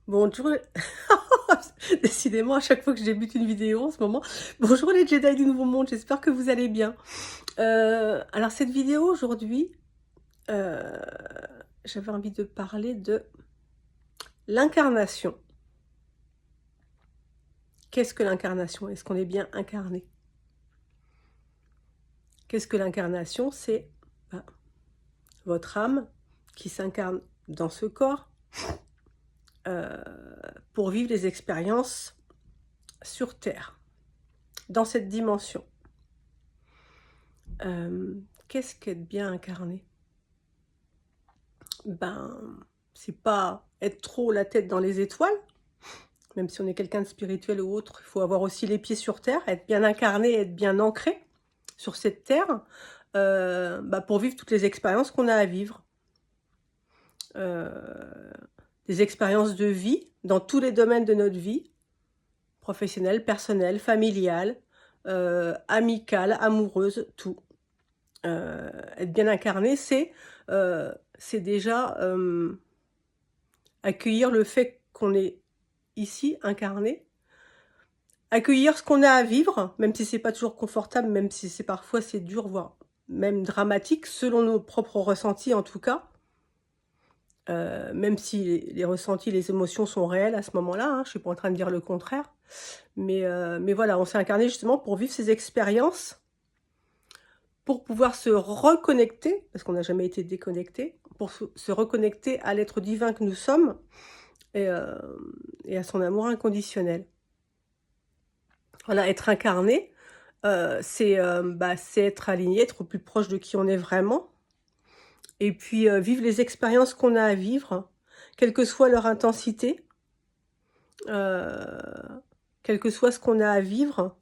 Bonjour, décidément à chaque fois que je débute une vidéo en ce moment. Bonjour les Jedi du Nouveau Monde, j'espère que vous allez bien. Alors cette vidéo aujourd'hui, heu, j'avais envie de parler de l'incarnation. Qu'est-ce que l'incarnation? Est-ce qu'on est bien incarné? Qu'est-ce que l'incarnation? C'est, bah, votre âme qui s'incarne dans ce corps, heu, pour vivre des expériences sur terre, dans cette dimension. Qu'est-ce qu'être bien incarné? Ben, c'est pas être trop la tête dans les étoiles, même si on est quelqu'un de spirituel ou autre, il faut avoir aussi les pieds sur terre, être bien incarné, être bien ancré sur cette terre, bah, pour vivre toutes les expériences qu'on a à vivre. Heu, des expériences de vie dans tous les domaines de notre vie, professionnelle, personnelle, familiale, amicale, amoureuse, tout. Être bien incarné, c'est déjà, accueillir le fait qu'on est ici incarné, accueillir ce qu'on a à vivre, même si c'est pas toujours confortable, même si c'est parfois c'est dur, voire même dramatique, selon nos propres ressentis en tout cas. Même si les ressentis, les émotions sont réelles à ce moment-là, hein, je suis pas en train de dire le contraire. Mais voilà, on s'est incarné justement pour vivre ces expériences, pour pouvoir se reconnecter, parce qu'on n'a jamais été déconnecté, pour se reconnecter à l'être divin que nous sommes et à son amour inconditionnel. Voilà, être incarné, c'est être aligné, être au plus proche de qui on est vraiment et puis, vivre les expériences qu'on a à vivre, quelle que soit leur intensité, heu, quel que soit ce qu'on a à vivre,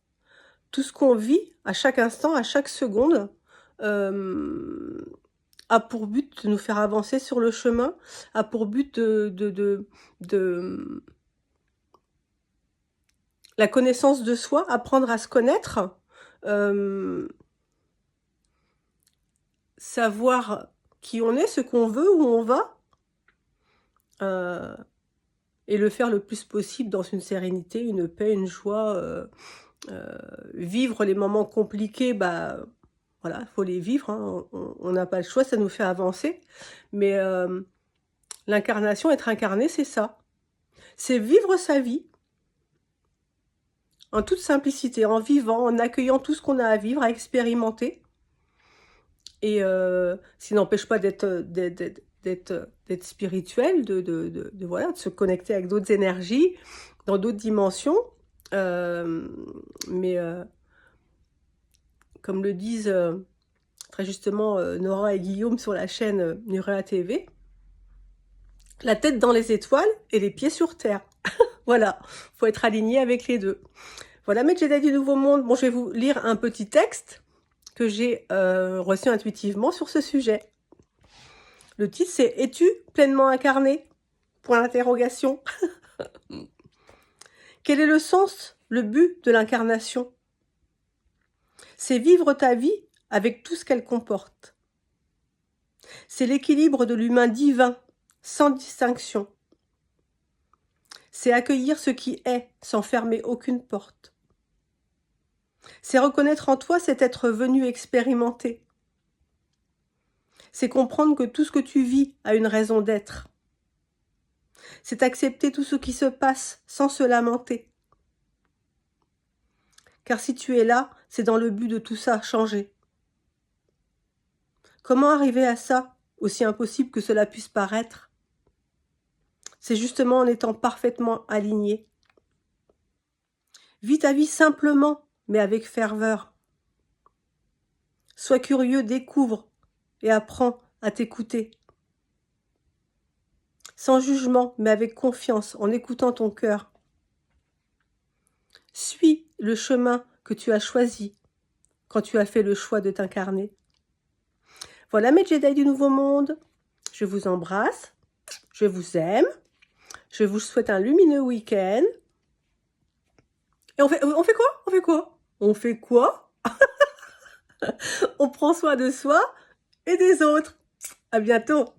tout ce qu'on vit à chaque instant, à chaque seconde, hem, a pour but de nous faire avancer sur le chemin, a pour but de la connaissance de soi, apprendre à se connaître, hem savoir qui on est, ce qu'on veut, où on va, heu et le faire le plus possible dans une sérénité, une paix, une joie, heu, vivre les moments compliqués, bah, voilà, il faut les vivre, hein, on n'a pas le choix, ça nous fait avancer. Mais, l'incarnation, être incarné, c'est ça. C'est vivre sa vie en toute simplicité, en vivant, en accueillant tout ce qu'on a à vivre, à expérimenter. Et ce qui n'empêche pas d'être spirituel, de voilà, de se connecter avec d'autres énergies, dans d'autres dimensions. Hem, mais comme le disent, très justement, Nora et Guillaume sur la chaîne, Nurea TV, la tête dans les étoiles et les pieds sur terre. Voilà, faut être aligné avec les 2. Voilà mes Jedi du Nouveau Monde. Bon, je vais vous lire un petit texte que j'ai, reçu intuitivement sur ce sujet. Le titre, c'est « Es-tu pleinement incarné ?» Point d'interrogation. Quel est le sens, le but de l'incarnation? C'est vivre ta vie avec tout ce qu'elle comporte. C'est l'équilibre de l'humain divin, sans distinction. C'est accueillir ce qui est, sans fermer aucune porte. C'est reconnaître en toi cet être venu expérimenter. C'est comprendre que tout ce que tu vis a une raison d'être. C'est accepter tout ce qui se passe sans se lamenter. Car si tu es là, c'est dans le but de tout ça changer. Comment arriver à ça, aussi impossible que cela puisse paraître? C'est justement en étant parfaitement aligné. Vis ta vie simplement, mais avec ferveur. Sois curieux, découvre et apprends à t'écouter. Sans jugement, mais avec confiance, en écoutant ton cœur. Suis le chemin que tu as choisi quand tu as fait le choix de t'incarner. Voilà mes Jedi du Nouveau Monde. Je vous embrasse, je vous aime, je vous souhaite un lumineux week-end. Et on fait quoi? On fait quoi? On fait quoi? On prend soin de soi et des autres. À bientôt.